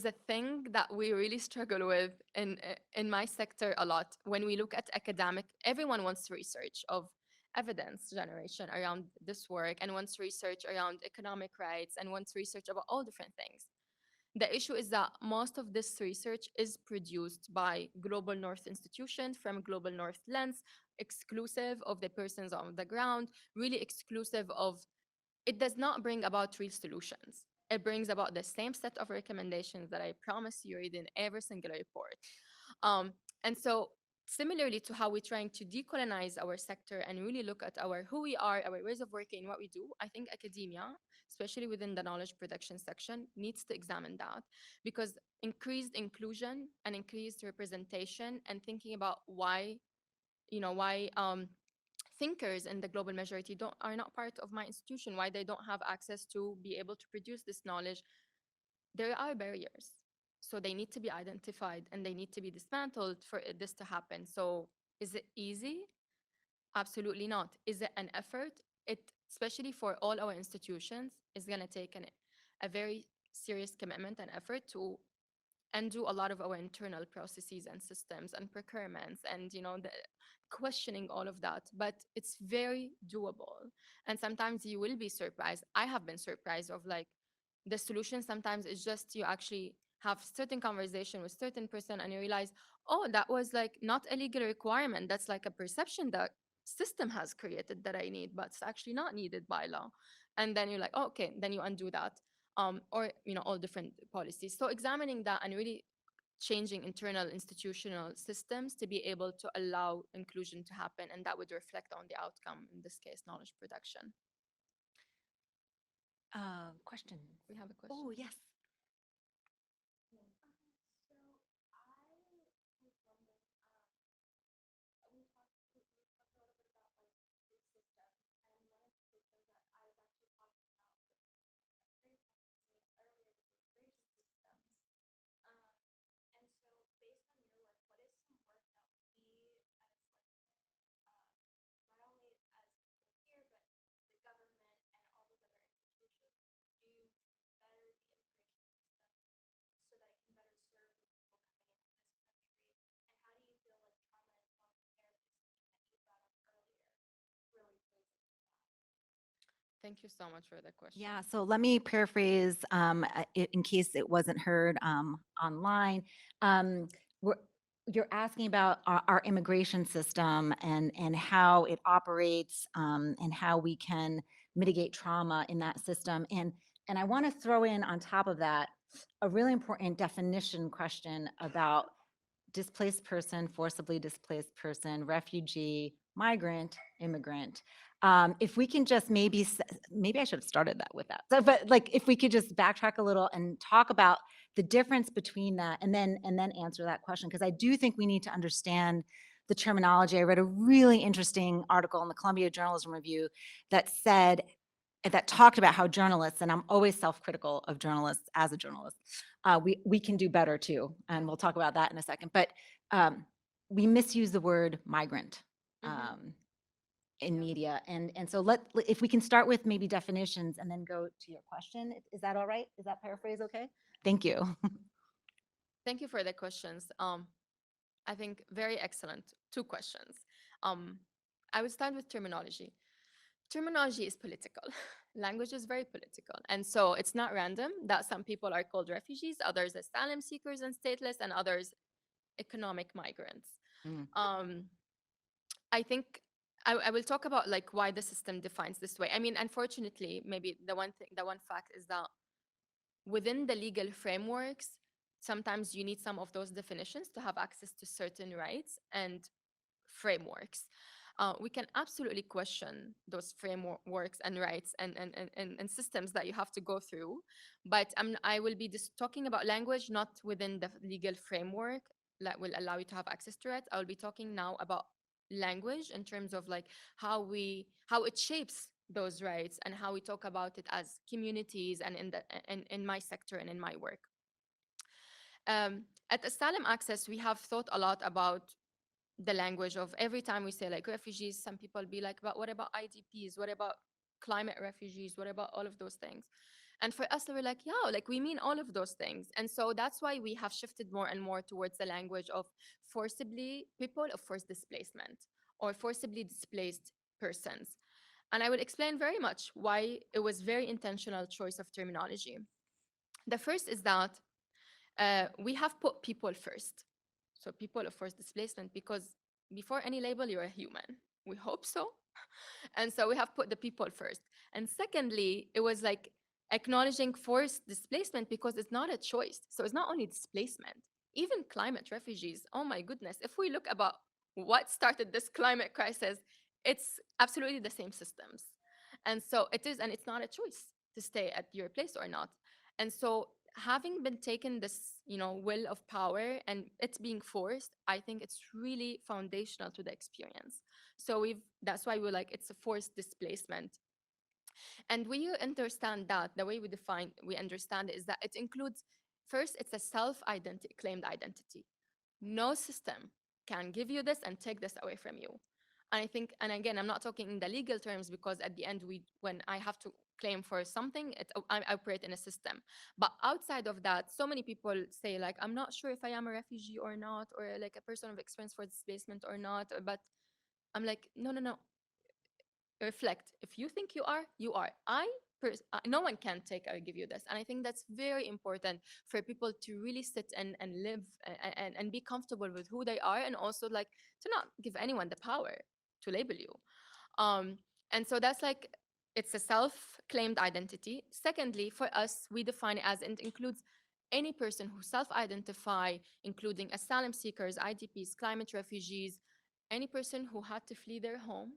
[SPEAKER 2] a thing that we really struggle with in my sector a lot. When we look at academic, everyone wants research of evidence generation around this work, and wants research around economic rights, and wants research about all different things. The issue is that most of this research is produced by global north institutions from a global north lens, exclusive of the persons on the ground, really exclusive of, it does not bring about real solutions. It brings about the same set of recommendations that I promise you read in every single report. Um, and so, similarly to how we're trying to decolonize our sector and really look at our who we are, our ways of working, what we do, I think academia, especially within the knowledge production section, needs to examine that, because increased inclusion and increased representation and thinking about why thinkers in the global majority are not part of my institution, why they don't have access to be able to produce this knowledge. There are barriers, so they need to be identified and they need to be dismantled for this to happen. So is it easy? Absolutely not. Is it an effort? It, especially for all our institutions, is going to take a very serious commitment and effort to and do a lot of our internal processes and systems and procurements and the questioning all of that. But it's very doable, and sometimes you will be surprised. I have been surprised of, like, the solution sometimes is just you actually have certain conversation with certain person and you realize, oh, that was like not a legal requirement, that's like a perception that system has created that I need, but it's actually not needed by law. And then you're like, oh, okay, then you undo that. Or all different policies. So examining that and really changing internal institutional systems to be able to allow inclusion to happen, and that would reflect on the outcome, in this case knowledge production.
[SPEAKER 1] Questions?
[SPEAKER 2] We have a question.
[SPEAKER 1] Oh, yes.
[SPEAKER 2] Thank you so much for the question.
[SPEAKER 1] Yeah, so let me paraphrase in case it wasn't heard online. Um, we're, you're asking about our immigration system and how it operates and how we can mitigate trauma in that system. And I want to throw in on top of that a really important definition question about displaced person, forcibly displaced person, refugee, migrant, immigrant. If we can just maybe I should have started that with that. So, but like if we could just backtrack a little and talk about the difference between that, and then answer that question, because I do think we need to understand the terminology. I read a really interesting article in the Columbia Journalism Review that talked about how journalists, and I'm always self-critical of journalists as a journalist, we can do better too, and we'll talk about that in a second. But we misuse the word migrant.
[SPEAKER 2] Mhm.
[SPEAKER 1] in media. And so if we can start with maybe definitions and then go to your question. Is that all right? Is that paraphrase okay? Thank you.
[SPEAKER 2] Thank you for the questions. I think very excellent. Two questions. Um, I would start with terminology. Terminology is political. Language is very political. And so it's not random that some people are called refugees, others asylum seekers and stateless, and others economic migrants.
[SPEAKER 1] Mm.
[SPEAKER 2] Um, I think I will talk about like why the system defines this way. I mean, unfortunately, maybe the one fact is that within the legal frameworks, sometimes you need some of those definitions to have access to certain rights and frameworks. We can absolutely question those frameworks and rights and systems that you have to go through. But I will be just talking about language, not within the legal framework that will allow you to have access to it. I will be talking now about language in terms of like how it shapes those rights and how we talk about it as communities and in my sector and in my work. At Asylum Access, we have thought a lot about the language of every time we say like refugees, some people be like, but what about IDPs? What about climate refugees? What about all of those things? And for us, we're like, yeah, like we mean all of those things. And so that's why we have shifted more and more towards the language of forcibly people of forced displacement or forcibly displaced persons. And I will explain very much why it was very intentional choice of terminology. The first is that we have put people first. So people of forced displacement, because before any label, you're a human. We hope so. And so we have put the people first. And secondly, it was like acknowledging forced displacement because it's not a choice. So it's not only displacement, even climate refugees. Oh my goodness. If we look about what started this climate crisis, it's absolutely the same systems. And so it is, and it's not a choice to stay at your place or not. And so having been taken this, will of power and it's being forced, I think it's really foundational to the experience. So that's why we're like, it's a forced displacement. And we understand that the way we understand it is that it includes, first, it's a self-identity, claimed identity. No system can give you this and take this away from you. And I think, and again, I'm not talking in the legal terms because at the end, when I have to claim for something, I operate in a system. But outside of that, so many people say like, I'm not sure if I am a refugee or not, or like a person of experience for displacement or not. But I'm like, no, no, no, reflect. If you think you are, you are. No one can take or give you this. And I think that's very important for people to really sit and live and be comfortable with who they are, and also like to not give anyone the power to label you. Um, and so that's like, it's a self-claimed identity. Secondly, for us, we define it as, it includes any person who self-identify, including asylum seekers, IDPs, climate refugees, any person who had to flee their home.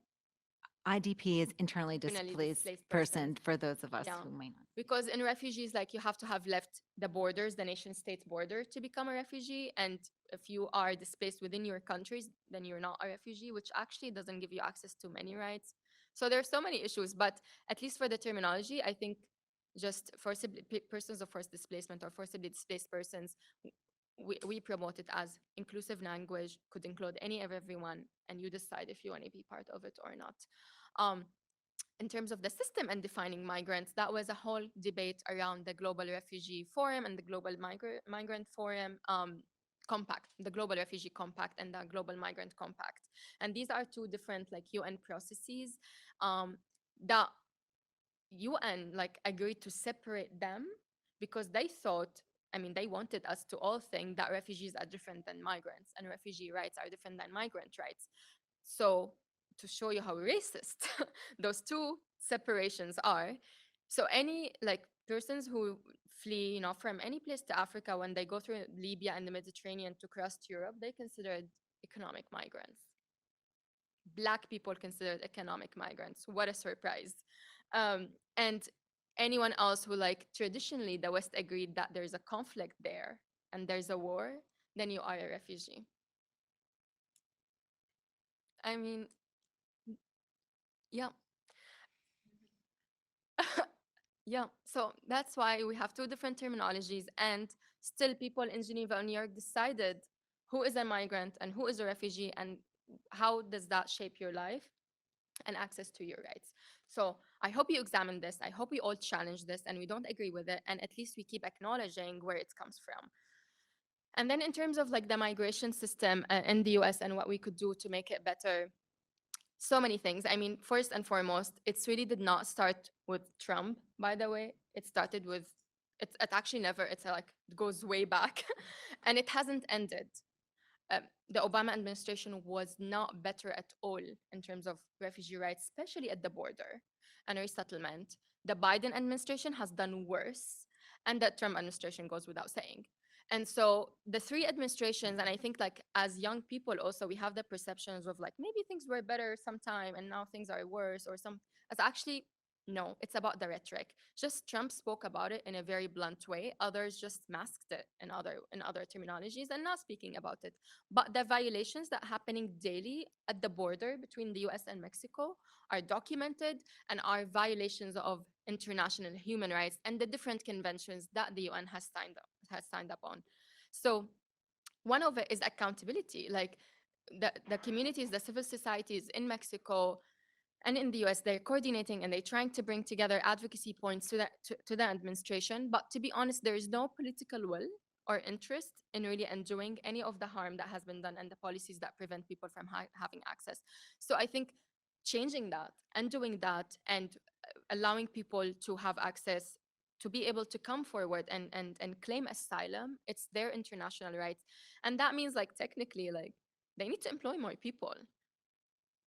[SPEAKER 1] IDP is internally
[SPEAKER 2] Internally
[SPEAKER 1] displaced
[SPEAKER 2] displaced
[SPEAKER 1] person
[SPEAKER 2] persons.
[SPEAKER 1] for those of us
[SPEAKER 2] Yeah.
[SPEAKER 1] who might not.
[SPEAKER 2] Because in refugees, like you have to have left the borders, the nation state border to become a refugee. And if you are displaced within your countries, then you're not a refugee, which actually doesn't give you access to many rights. So there are so many issues, but at least for the terminology, I think just forcibly persons of forced displacement or forcibly displaced persons, we promote it as inclusive language, could include any of everyone, and you decide if you want to be part of it or not. Um, in terms of the system and defining migrants, that was a whole debate around the Global Refugee Forum and the Global Migrant Forum Compact, the Global Refugee Compact and the Global Migrant Compact. And these are two different like UN processes that UN like agreed to separate them because they thought, I mean, they wanted us to all think that refugees are different than migrants and refugee rights are different than migrant rights. So to show you how racist those two separations are, so any like persons who flee, from any place to Africa, when they go through Libya and the Mediterranean to cross to Europe, they considered economic migrants. Black people considered economic migrants. What a surprise. And anyone else who like traditionally the West agreed that there's a conflict there and there's a war, then you are a refugee. I mean, yeah. Yeah, so that's why we have two different terminologies, and still people in Geneva or New York decided who is a migrant and who is a refugee, and how does that shape your life? and access to your rights. So I hope you examine this. I hope we all challenge this and we don't agree with it. And at least we keep acknowledging where it comes from. And then in terms of like the migration system in the US and what we could do to make it better, so many things. I mean, first and foremost, it's really did not start with Trump, by the way. It started with, it actually never, it's like, it goes way back and it hasn't ended. The Obama administration was not better at all in terms of refugee rights, especially at the border and resettlement. The Biden administration has done worse, and the Trump administration goes without saying. And so the three administrations, and I think like as young people also, we have the perceptions of like maybe things were better sometime and now things are worse or some. It's actually no, it's about the rhetoric. Just Trump spoke about it in a very blunt way. Others just masked it in other terminologies and not speaking about it. But the violations that are happening daily at the border between the US and Mexico are documented and are violations of international human rights and the different conventions that the UN has signed up on. So one of it is accountability. Like the communities, the civil societies in Mexico and in the US, they're coordinating and they're trying to bring together advocacy points to the administration. But to be honest, there is no political will or interest in really undoing any of the harm that has been done and the policies that prevent people from having access. So I think changing that, undoing that, and allowing people to have access to be able to come forward and claim asylum, it's their international rights. And that means like technically like they need to employ more people.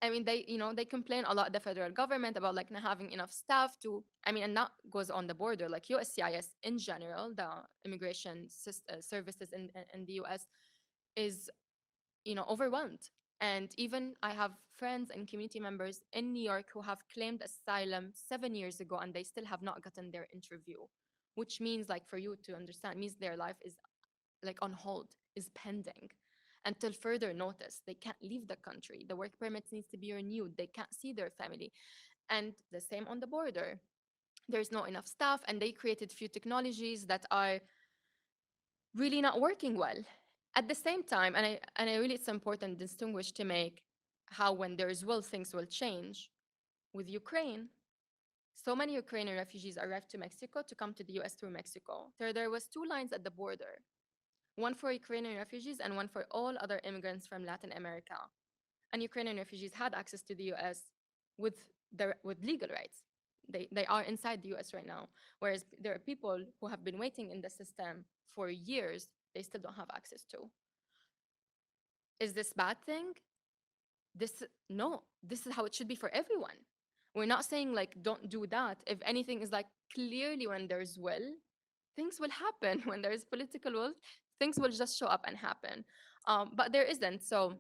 [SPEAKER 2] I mean, they complain a lot, the federal government, about like not having enough staff to, I mean, and that goes on the border, like USCIS in general, the immigration services in the US is, overwhelmed. And even I have friends and community members in New York who have claimed asylum 7 years ago and they still have not gotten their interview, which means like for you to understand, means their life is like on hold, is pending until further notice. They can't leave the country. The work permits needs to be renewed. They can't see their family. And the same on the border. There's not enough staff, and they created few technologies that are really not working well. At the same time, and I really it's important distinguish to make how when there is will, things will change. With Ukraine, so many Ukrainian refugees arrived to Mexico to come to the US through Mexico. There was two lines at the border, one for Ukrainian refugees and one for all other immigrants from Latin America. And Ukrainian refugees had access to the US with legal rights. They are inside the US right now. Whereas there are people who have been waiting in the system for years, they still don't have access to. Is this bad thing? No, this is how it should be for everyone. We're not saying like don't do that. If anything is like clearly when there's will, things will happen. When there is political will, things will just show up and happen. But there isn't. So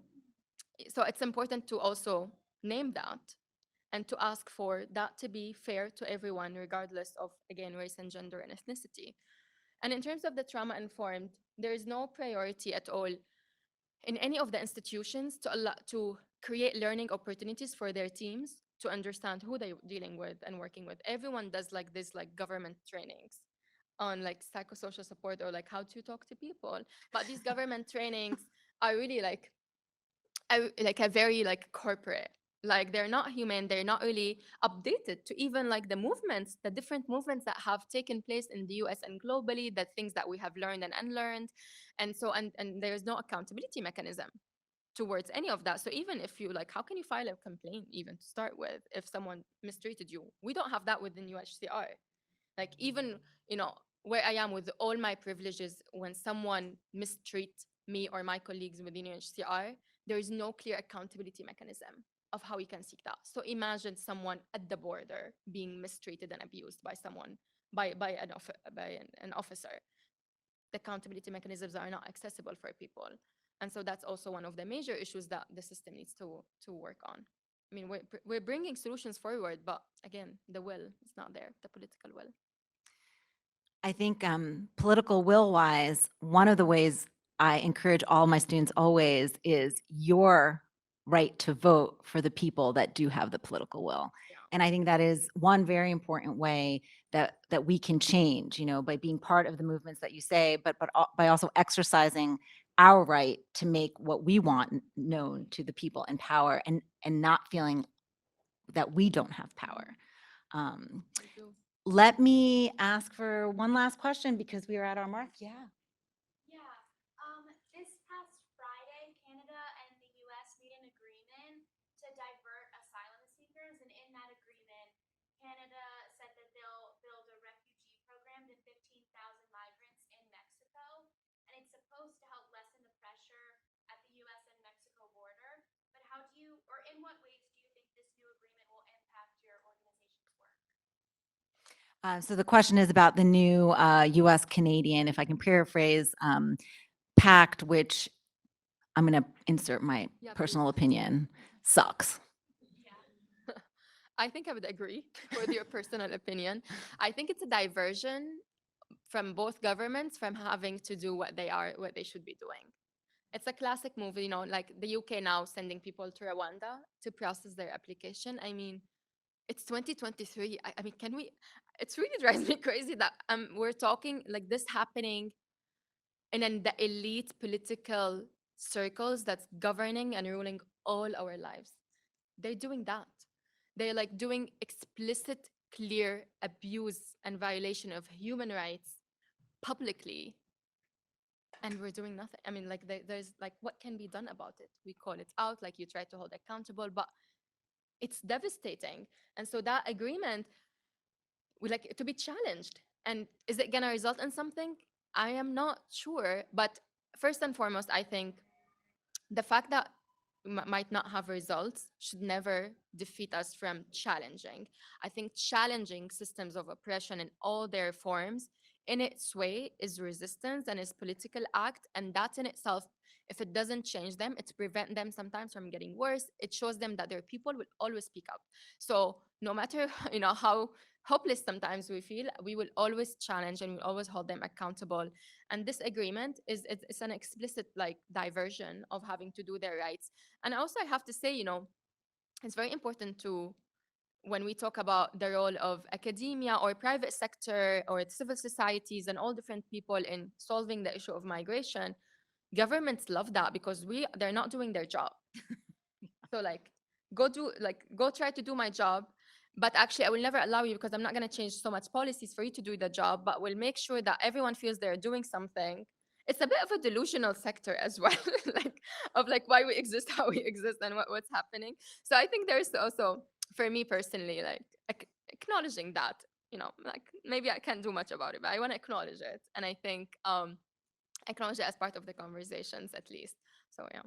[SPEAKER 2] it's important to also name that and to ask for that to be fair to everyone, regardless of, again, race and gender and ethnicity. And in terms of the trauma informed, there is no priority at all in any of the institutions to create learning opportunities for their teams to understand who they're dealing with and working with. Everyone does like this, like government trainings on like psychosocial support or like how to talk to people. But these government trainings are really like a very like corporate, like they're not human, they're not really updated to even like the movements, the different movements that have taken place in the US and globally, the things that we have learned and unlearned. And so and there's no accountability mechanism towards any of that. So even if you like, how can you file a complaint even to start with if someone mistreated you? We don't have that within UHCR. Like even, where I am with all my privileges, when someone mistreats me or my colleagues within UNHCR, there is no clear accountability mechanism of how we can seek that. So imagine someone at the border being mistreated and abused by someone, by an officer. The accountability mechanisms are not accessible for people. And so that's also one of the major issues that the system needs to work on. I mean, we're bringing solutions forward, but again, the will is not there, the political will.
[SPEAKER 1] I think political will wise, one of the ways I encourage all my students always is your right to vote for the people that do have the political will.
[SPEAKER 2] Yeah.
[SPEAKER 1] And I think that is one very important way that we can change, by being part of the movements that you say, but by also exercising our right to make what we want known to the people in power and not feeling that we don't have power. Um,
[SPEAKER 2] We do.
[SPEAKER 1] Let me ask for one last question because we are at our mark. Yeah.
[SPEAKER 3] Yeah. This past Friday, Canada and the US made an agreement to divert asylum seekers, and in that agreement, Canada said that they'll build a refugee program to 15,000 migrants in Mexico, and it's supposed to help lessen the pressure at the US and Mexico border. But how do you, or in what ways do you think this new agreement will impact your organization's work?
[SPEAKER 1] So the question is about the new U.S. Canadian, if I can paraphrase, pact, which I'm going to insert my
[SPEAKER 2] Yeah, please.
[SPEAKER 1] personal opinion, sucks.
[SPEAKER 3] Yeah.
[SPEAKER 2] I think I would agree with your personal opinion. I think it's a diversion from both governments from having to do what they should be doing. It's a classic movie, like the UK now sending people to Rwanda to process their application. I mean, it's 2023. I mean, can we? It's really drives me crazy that we're talking like this happening in the elite political circles that's governing and ruling all our lives. They're doing that. They're like doing explicit, clear abuse and violation of human rights publicly, and we're doing nothing. I mean, like there's like what can be done about it? We call it out, like you try to hold accountable, but it's devastating. And so that agreement would like to be challenged. And is it gonna result in something? I am not sure. But first and foremost, I think the fact that might not have results should never defeat us from challenging. I think challenging systems of oppression in all their forms in its way is resistance and is political act, and that in itself, if it doesn't change them, it's prevent them sometimes from getting worse. It shows them that their people will always speak up. So no matter how hopeless sometimes we feel, we will always challenge and we'll always hold them accountable. And this agreement is it's an explicit like diversion of having to do their rights. And also I have to say, it's very important to, when we talk about the role of academia or private sector or civil societies and all different people in solving the issue of migration, governments love that because they're not doing their job. So like go try to do my job, but actually I will never allow you because I'm not going to change so much policies for you to do the job, but we'll make sure that everyone feels they're doing something. It's a bit of a delusional sector as well, like of like why we exist, how we exist, and what's happening. So I think there's also, for me personally, like acknowledging that, like maybe I can't do much about it, but I want to acknowledge it. And I think acknowledge it as part of the conversations at least. So yeah.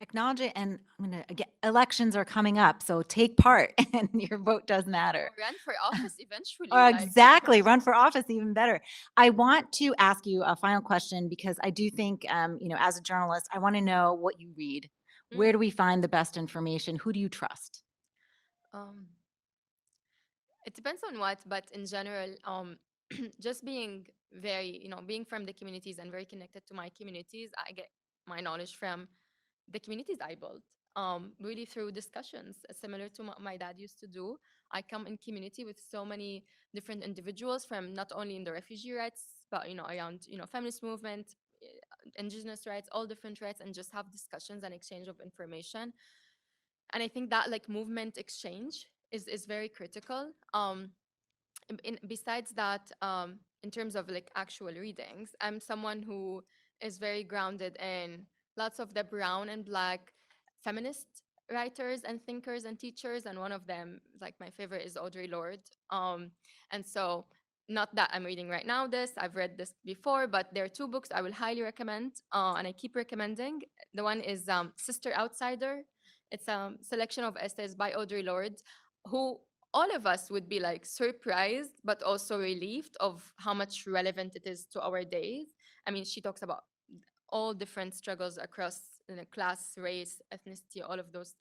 [SPEAKER 1] Acknowledge it. And I'm going to, again, elections are coming up. So take part and your vote does matter.
[SPEAKER 2] Or run for office eventually. Like
[SPEAKER 1] Exactly. Run for office, even better. I want to ask you a final question because I do think, as a journalist, I want to know what you read. Where do we find the best information? Who do you trust?
[SPEAKER 2] um, it depends on what, but in general, just being very, being from the communities and very connected to my communities, I get my knowledge from the communities I built, really through discussions, similar to what my dad used to do. I come in community with so many different individuals from not only in the refugee rights, but around feminist movement, indigenous rights, all different rights, and just have discussions and exchange of information. And I think that like movement exchange is very critical. Besides that, in terms of like actual readings, I'm someone who is very grounded in lots of the brown and black feminist writers and thinkers and teachers, and one of them, like my favorite, is Audre Lorde. And so, not that I'm reading right now this, I've read this before, but there are two books I will highly recommend, and I keep recommending. The one is Sister Outsider. It's a selection of essays by Audre Lorde, who all of us would be like surprised but also relieved of how much relevant it is to our days. I mean, she talks about all different struggles across class, race, ethnicity, all of those,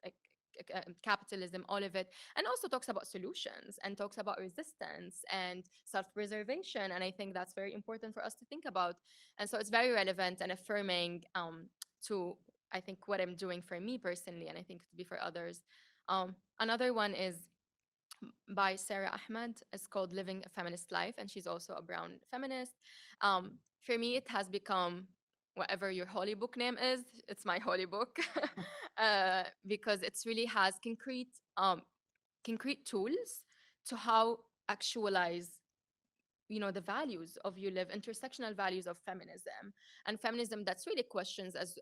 [SPEAKER 2] capitalism, all of it, and also talks about solutions and talks about resistance and self-preservation. And I think that's very important for us to think about. And so it's very relevant and affirming, to, I think, what I'm doing for me personally, and I think to be for others. Another one is by Sarah Ahmed. It's called Living a Feminist Life, and she's also a brown feminist. For me, it has become, whatever your holy book name is, it's my holy book, because it's really has concrete concrete tools to how actualize the values of you live, intersectional values of feminism, and feminism that's really questions as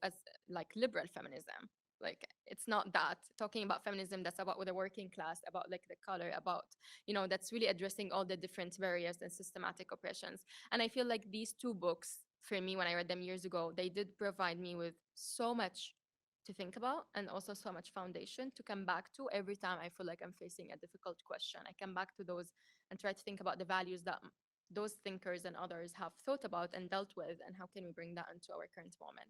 [SPEAKER 2] like liberal feminism. Like, it's not that talking about feminism that's about with the working class, about like the color, about that's really addressing all the different barriers and systematic oppressions. And I feel like these two books, for me, when I read them years ago, they did provide me with so much to think about, and also so much foundation to come back to every time I feel like I'm facing a difficult question. I come back to those and try to think about the values that those thinkers and others have thought about and dealt with, and how can we bring that into our current moment.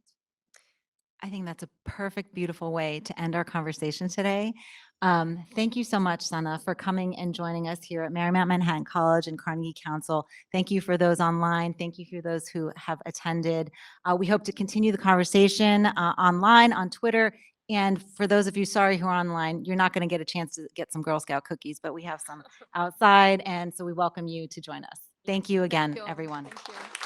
[SPEAKER 1] I think that's a perfect, beautiful way to end our conversation today. Thank you so much, Sana, for coming and joining us here at Marymount Manhattan College and Carnegie Council. Thank you for those online. Thank you for those who have attended. We hope to continue the conversation online, on Twitter. And for those of you, sorry, who are online, you're not going to get a chance to get some Girl Scout cookies, but we have some outside. And so we welcome you to join us. Thank you again, everyone.
[SPEAKER 2] Thank you.